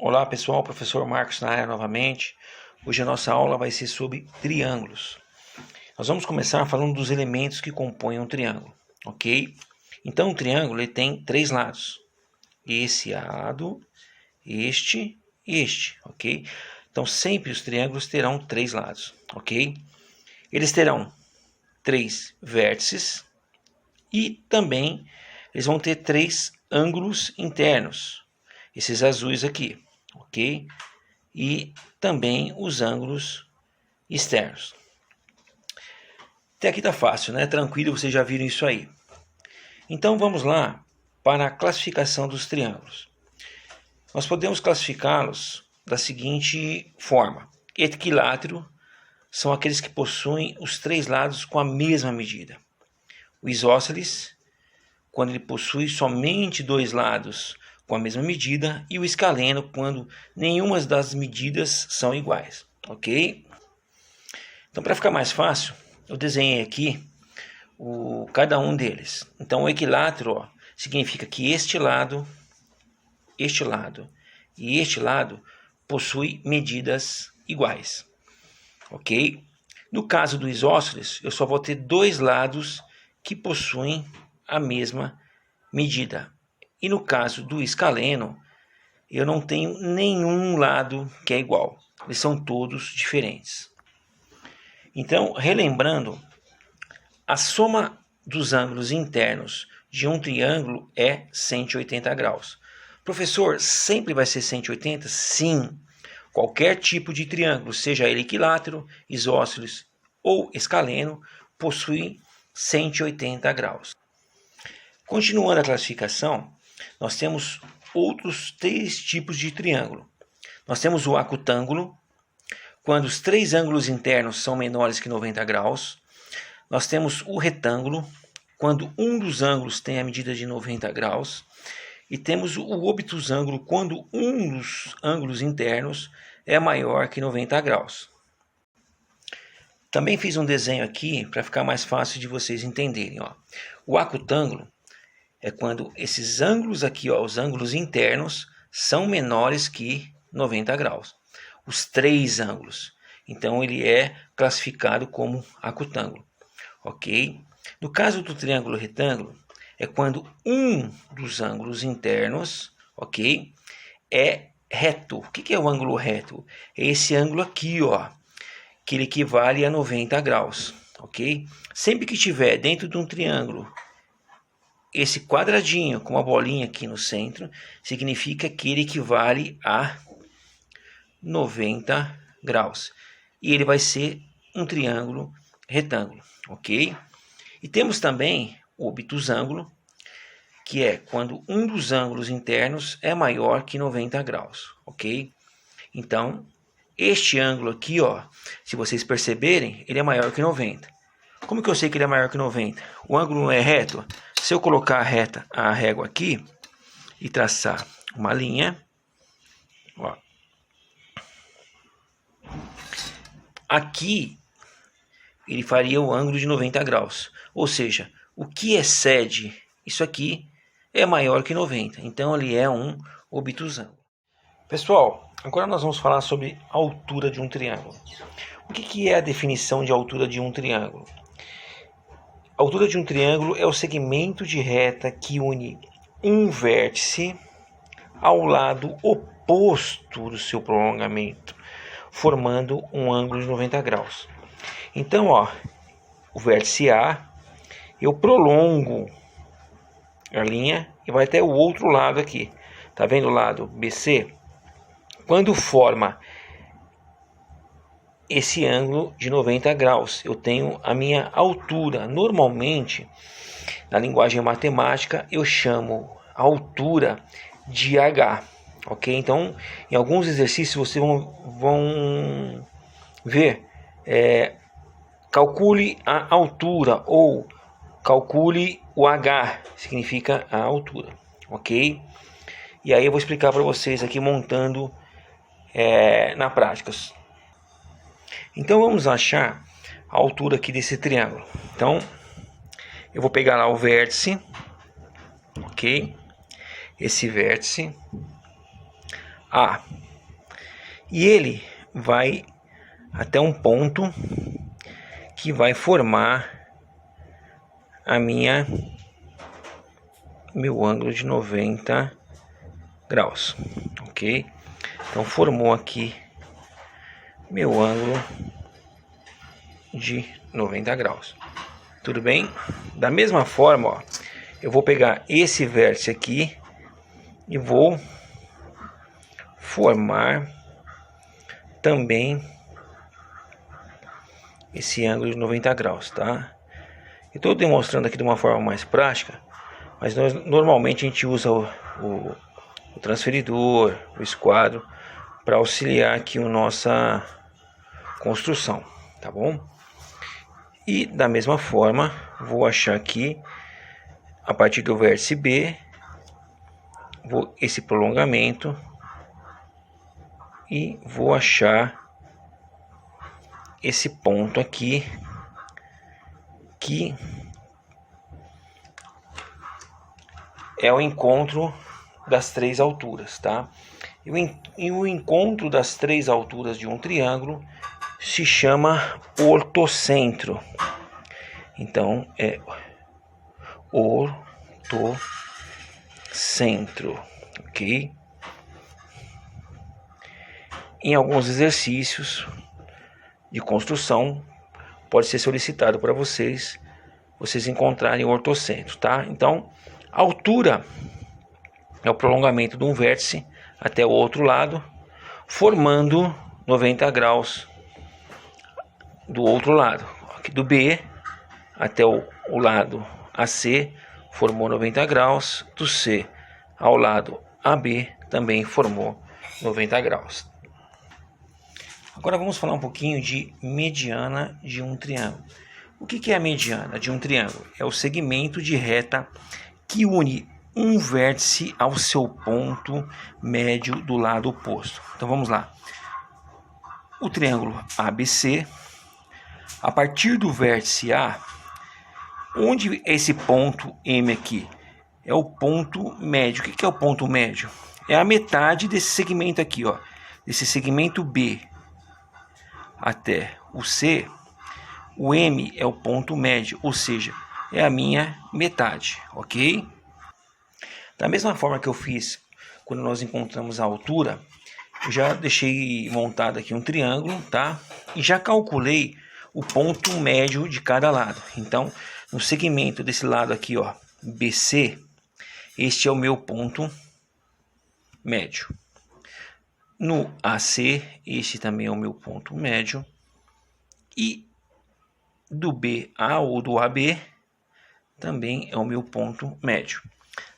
Olá pessoal, professor Marcos na área novamente. Hoje a nossa aula vai ser sobre triângulos. Nós vamos começar falando dos elementos que compõem um triângulo, ok? Então o triângulo ele tem três lados. Esse lado, este e este, ok? Então sempre os triângulos terão três lados, ok? Eles terão três vértices e também eles vão ter três ângulos internos, esses azuis aqui, ok? E também os ângulos externos. Até aqui tá fácil, né? Tranquilo, vocês já viram isso aí. Então vamos lá para a classificação dos triângulos. Nós podemos classificá-los da seguinte forma: equilátero são aqueles que possuem os três lados com a mesma medida. O isósceles, quando ele possui somente dois lados com a mesma medida, e o escaleno, quando nenhuma das medidas são iguais, ok? Então, para ficar mais fácil, eu desenhei aqui cada um deles. Então, o equilátero significa que este lado e este lado possuem medidas iguais, ok? No caso do isósceles, eu só vou ter dois lados que possuem a mesma medida. E no caso do escaleno, eu não tenho nenhum lado que é igual. Eles são todos diferentes. Então, relembrando, a soma dos ângulos internos de um triângulo é 180 graus. Professor, sempre vai ser 180? Sim. Qualquer tipo de triângulo, seja ele equilátero, isósceles ou escaleno, possui 180 graus. Continuando a classificação, nós temos outros três tipos de triângulo. Nós temos o acutângulo, quando os três ângulos internos são menores que 90 graus. Nós temos o retângulo, quando um dos ângulos tem a medida de 90 graus. E temos o obtusângulo, quando um dos ângulos internos é maior que 90 graus. Também fiz um desenho aqui para ficar mais fácil de vocês entenderem. O acutângulo é quando esses ângulos aqui, os ângulos internos, são menores que 90 graus. Os três ângulos. Então, ele é classificado como acutângulo. Ok? No caso do triângulo retângulo, é quando um dos ângulos internos, ok, é reto. O que é o ângulo reto? É esse ângulo aqui, que ele equivale a 90 graus. Ok? Sempre que tiver dentro de um triângulo esse quadradinho com uma bolinha aqui no centro, significa que ele equivale a 90 graus. E ele vai ser um triângulo retângulo, ok? E temos também o obtusângulo, que é quando um dos ângulos internos é maior que 90 graus, ok? Então, este ângulo aqui, se vocês perceberem, ele é maior que 90. Como que eu sei que ele é maior que 90? O ângulo não é reto? Se eu colocar a régua aqui e traçar uma linha, aqui ele faria o ângulo de 90 graus. Ou seja, o que excede isso aqui é maior que 90. Então ele é um obtusângulo. Pessoal, agora nós vamos falar sobre a altura de um triângulo. O que é a definição de altura de um triângulo? A altura de um triângulo é o segmento de reta que une um vértice ao lado oposto do seu prolongamento, formando um ângulo de 90 graus. Então, o vértice A, eu prolongo a linha e vai até o outro lado aqui. Tá vendo o lado BC? Quando forma esse ângulo de 90 graus, eu tenho a minha altura. Normalmente, na linguagem matemática, eu chamo a altura de H, ok? Então, em alguns exercícios vocês vão ver, calcule a altura ou calcule o H, significa a altura, ok? E aí eu vou explicar para vocês aqui montando na prática. Então vamos achar a altura aqui desse triângulo. Então eu vou pegar lá o vértice, ok? Esse vértice, A. E ele vai até um ponto que vai formar meu ângulo de 90 graus, ok? Então formou aqui meu ângulo de 90 graus, tudo bem? Da mesma forma, ó, eu vou pegar esse vértice aqui e vou formar também esse ângulo de 90 graus, tá? Eu estou demonstrando aqui de uma forma mais prática, mas normalmente a gente usa o transferidor, o esquadro, para auxiliar aqui a nossa construção, tá bom? E da mesma forma, vou achar aqui, a partir do vértice B, esse prolongamento, e vou achar esse ponto aqui, que é o encontro das três alturas, tá? E o encontro das três alturas de um triângulo se chama ortocentro. Então é ortocentro, ok? Em alguns exercícios de construção pode ser solicitado para vocês encontrarem o ortocentro, tá? Então, a altura é o prolongamento de um vértice até o outro lado, formando 90 graus do outro lado. Aqui do B até o lado AC formou 90 graus, do C ao lado AB também formou 90 graus. Agora vamos falar um pouquinho de mediana de um triângulo. O que é a mediana de um triângulo? É o segmento de reta que une um vértice ao seu ponto médio do lado oposto. Então vamos lá. O triângulo ABC, a partir do vértice A, onde é esse ponto M aqui? É o ponto médio. O que é o ponto médio? É a metade desse segmento aqui, ó. Desse segmento B até o C, o M é o ponto médio, ou seja, é a minha metade, ok? Da mesma forma que eu fiz quando nós encontramos a altura, eu já deixei montado aqui um triângulo, tá? E já calculei o ponto médio de cada lado. Então, no segmento desse lado aqui, ó, BC, este é o meu ponto médio. No AC, este também é o meu ponto médio. E do BA ou do AB, também é o meu ponto médio.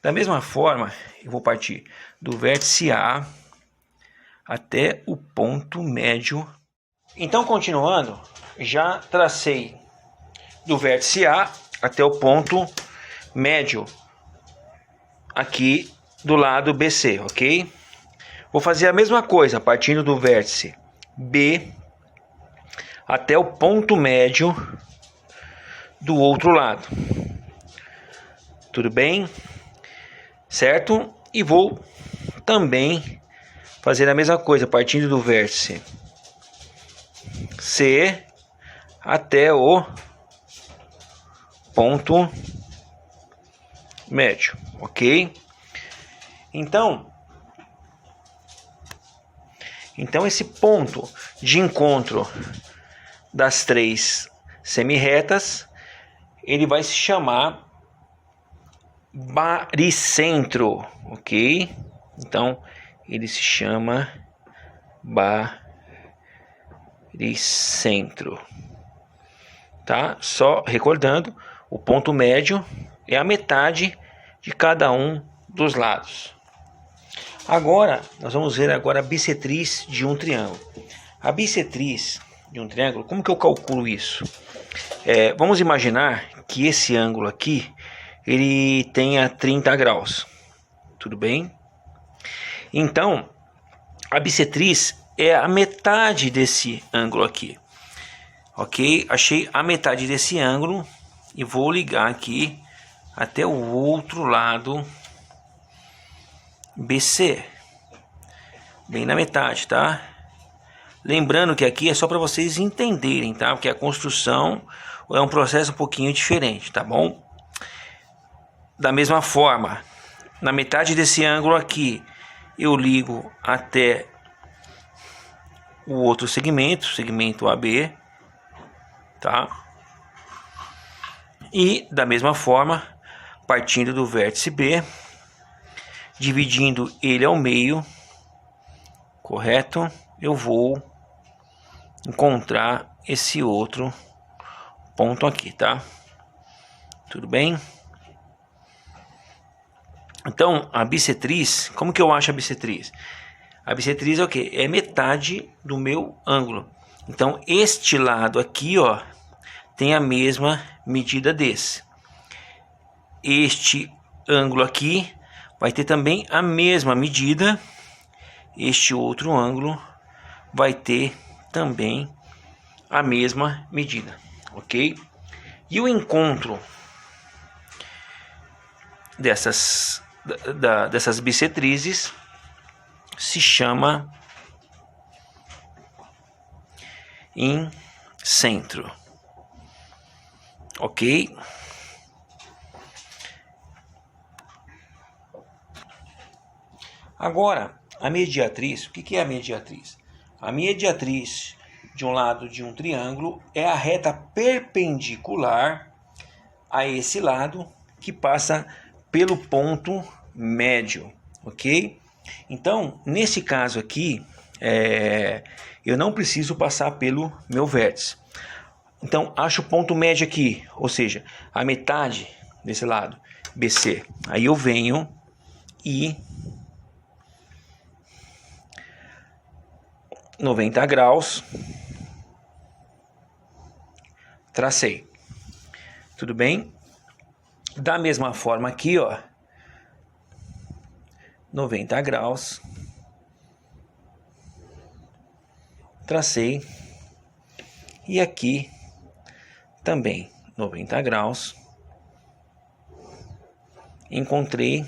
Da mesma forma, eu vou partir do vértice A até o ponto médio. Então, continuando, já tracei do vértice A até o ponto médio aqui do lado BC, ok? Vou fazer a mesma coisa, partindo do vértice B até o ponto médio do outro lado. Tudo bem? Certo? E vou também fazer a mesma coisa, partindo do vértice C até o ponto médio, ok? Então esse ponto de encontro das três semirretas, ele vai se chamar baricentro, ok? Então ele se chama baricentro, tá? Só recordando, o ponto médio é a metade de cada um dos lados. Agora, nós vamos ver agora a bissetriz de um triângulo. A bissetriz de um triângulo, como que eu calculo isso? Vamos imaginar que esse ângulo aqui, ele tenha 30 graus. Tudo bem? Então, a bissetriz é a metade desse ângulo aqui. Ok? Achei a metade desse ângulo e vou ligar aqui até o outro lado BC. bem na metade, tá? Lembrando que aqui é só para vocês entenderem, tá? Porque a construção é um processo um pouquinho diferente, tá bom? Da mesma forma, na metade desse ângulo aqui, eu ligo até o outro segmento, segmento AB, tá? E da mesma forma, partindo do vértice B, dividindo ele ao meio, correto? Eu vou encontrar esse outro ponto aqui, tá? Tudo bem? Então, a bissetriz, como que eu acho a bissetriz? A bissetriz é o que? É metade do meu ângulo. Então, este lado aqui, ó, tem a mesma medida desse. Este ângulo aqui vai ter também a mesma medida. Este outro ângulo vai ter também a mesma medida, ok? E o encontro dessas bissetrizes se chama incentro, ok? Agora, a mediatriz, o que é a mediatriz? A mediatriz de um lado de um triângulo é a reta perpendicular a esse lado que passa pelo ponto médio, ok? Então, nesse caso aqui, eu não preciso passar pelo meu vértice. Então, acho o ponto médio aqui, ou seja, a metade desse lado, BC. Aí eu venho e 90 graus, tracei. Tudo bem? Da mesma forma aqui, ó, 90 graus, tracei. E aqui também 90 graus, encontrei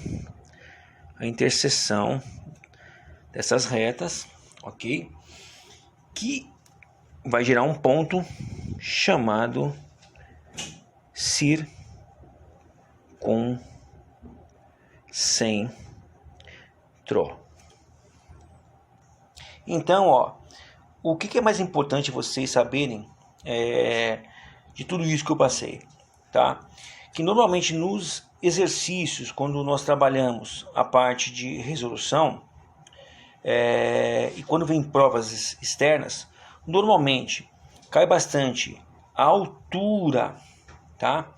a interseção dessas retas, ok? Que vai gerar um ponto chamado circuncentro. Então, ó, o que é mais importante vocês saberem de tudo isso que eu passei, tá? Que normalmente nos exercícios, quando nós trabalhamos a parte de resolução, e quando vem provas externas, normalmente cai bastante a altura, tá,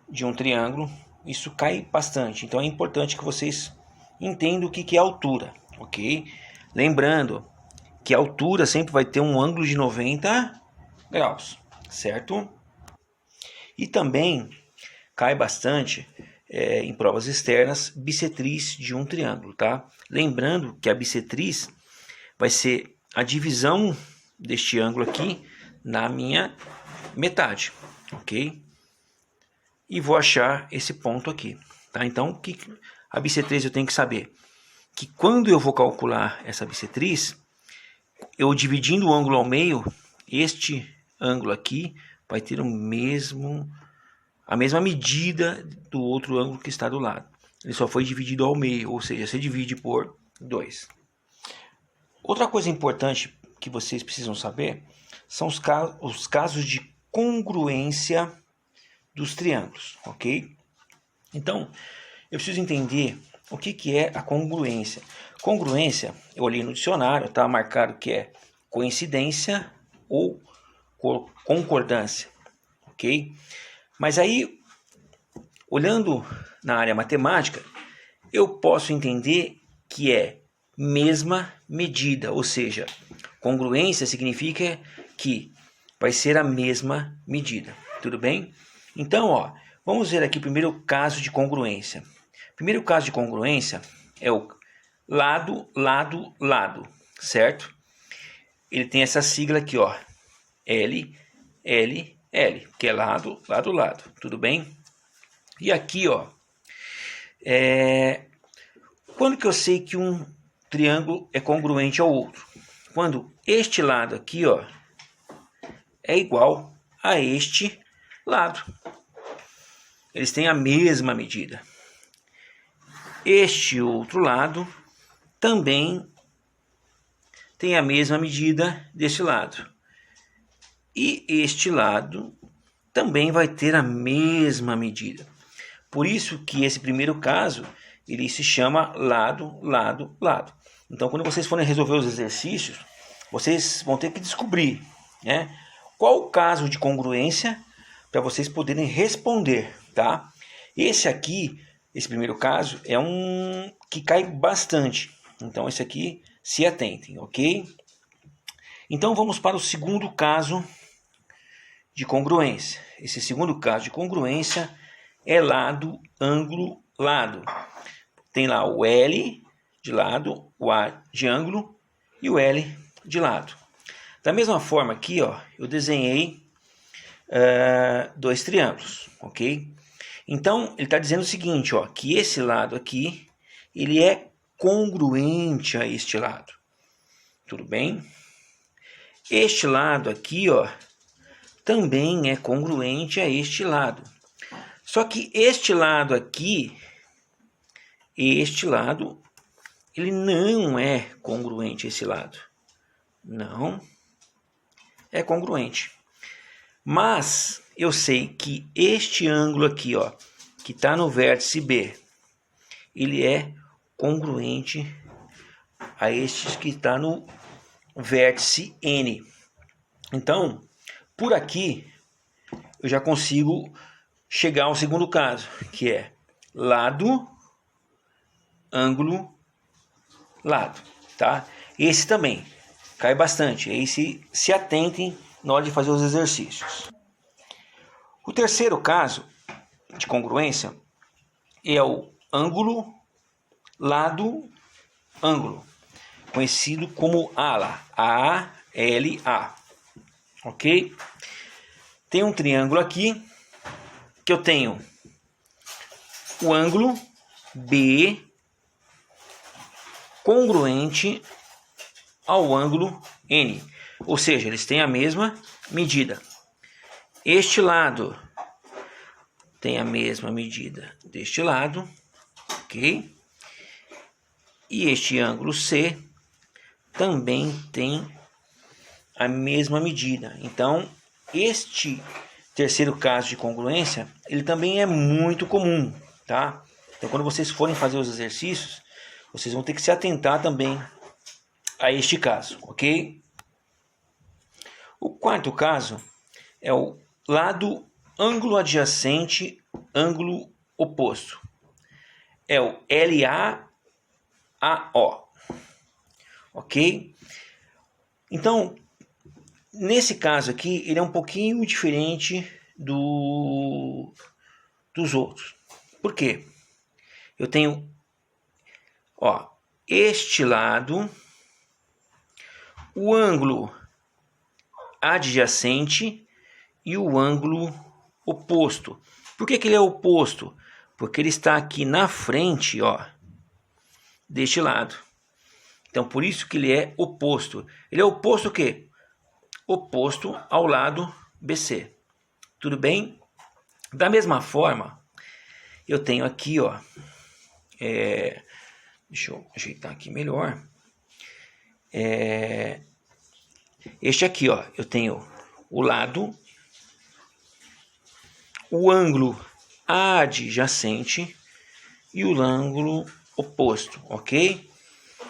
de um triângulo. Isso cai bastante, então é importante que vocês entendam o que é altura, ok? Lembrando que a altura sempre vai ter um ângulo de 90 graus, certo? E também cai bastante em provas externas bissetriz de um triângulo, tá? Lembrando que a bissetriz vai ser a divisão deste ângulo aqui na minha metade, ok? E vou achar esse ponto aqui, tá? Então, que a bissetriz eu tenho que saber que quando eu vou calcular essa bissetriz, eu dividindo o ângulo ao meio, este ângulo aqui vai ter a mesma medida do outro ângulo que está do lado. Ele só foi dividido ao meio, ou seja, você divide por 2. Outra coisa importante que vocês precisam saber são os casos de congruência dos triângulos, ok? Então, eu preciso entender o que é a congruência. Congruência, eu olhei no dicionário, está marcado que é coincidência ou concordância, ok? Mas aí, olhando na área matemática, eu posso entender que é mesma medida, ou seja, congruência significa que vai ser a mesma medida, tudo bem? Então, ó, vamos ver aqui o primeiro caso de congruência. O primeiro caso de congruência é o lado, lado, lado, certo? Ele tem essa sigla aqui, ó, L, L, L, que é lado, lado, lado, tudo bem? E aqui, ó, quando que eu sei que um triângulo é congruente ao outro? Quando este lado aqui, ó, é igual a este lado. Eles têm a mesma medida. Este outro lado também tem a mesma medida deste lado. E este lado também vai ter a mesma medida. Por isso que esse primeiro caso, ele se chama lado, lado, lado. Então, quando vocês forem resolver os exercícios, vocês vão ter que descobrir, né, qual o caso de congruência para vocês poderem responder, tá? Esse aqui, esse primeiro caso, é um que cai bastante. Então, esse aqui, se atentem, ok? Então, vamos para o segundo caso de congruência. Esse segundo caso de congruência é lado, ângulo, lado. Tem lá o L de lado, o A de ângulo e o L de lado. Da mesma forma aqui, ó, eu desenhei dois triângulos, ok? Então, ele está dizendo o seguinte, ó, que esse lado aqui, ele é congruente a este lado. Tudo bem? Este lado aqui, ó, também é congruente a este lado. Só que este lado aqui, este lado, ele não é congruente a esse lado. Não é congruente. Mas eu sei que este ângulo aqui, ó, que está no vértice B, ele é congruente a este que está no vértice N. Então, por aqui, eu já consigo chegar ao segundo caso, que é lado, ângulo, lado, tá? Esse também cai bastante, aí se atentem na hora de fazer os exercícios. O terceiro caso de congruência é o ângulo, lado, ângulo, conhecido como ALA, A-L-A, ok? Tem um triângulo aqui, que eu tenho o ângulo B congruente ao ângulo N, ou seja, eles têm a mesma medida. Este lado tem a mesma medida deste lado, ok? E este ângulo C também tem a mesma medida. Então, este terceiro caso de congruência, ele também é muito comum, tá? Então, quando vocês forem fazer os exercícios, vocês vão ter que se atentar também a este caso, ok? O quarto caso é o lado, ângulo adjacente, ângulo oposto. É o LAAO, ok? Então, nesse caso aqui, ele é um pouquinho diferente dos outros. Por quê? Eu tenho, ó, este lado, o ângulo adjacente e o ângulo oposto. Por que ele é oposto? Porque ele está aqui na frente, ó, deste lado. Então, por isso que ele é oposto. Ele é oposto o quê? Oposto ao lado BC. Tudo bem? Da mesma forma, eu tenho aqui, ó, deixa eu ajeitar aqui melhor. Este aqui, ó, eu tenho o lado, o ângulo adjacente e o ângulo oposto, ok?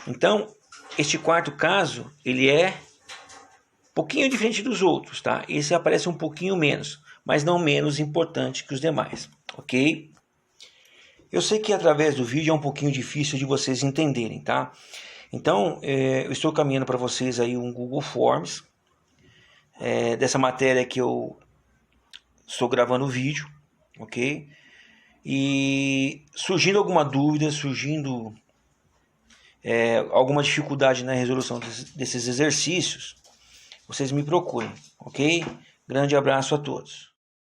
Então, este quarto caso, ele é um pouquinho diferente dos outros, tá? Esse aparece um pouquinho menos, mas não menos importante que os demais, ok? Eu sei que através do vídeo é um pouquinho difícil de vocês entenderem, tá? Então, eu estou caminhando para vocês aí um Google Forms, dessa matéria que eu estou gravando o vídeo, ok? E surgindo alguma dúvida, surgindo alguma dificuldade na resolução desses exercícios, vocês me procurem, ok? Grande abraço a todos.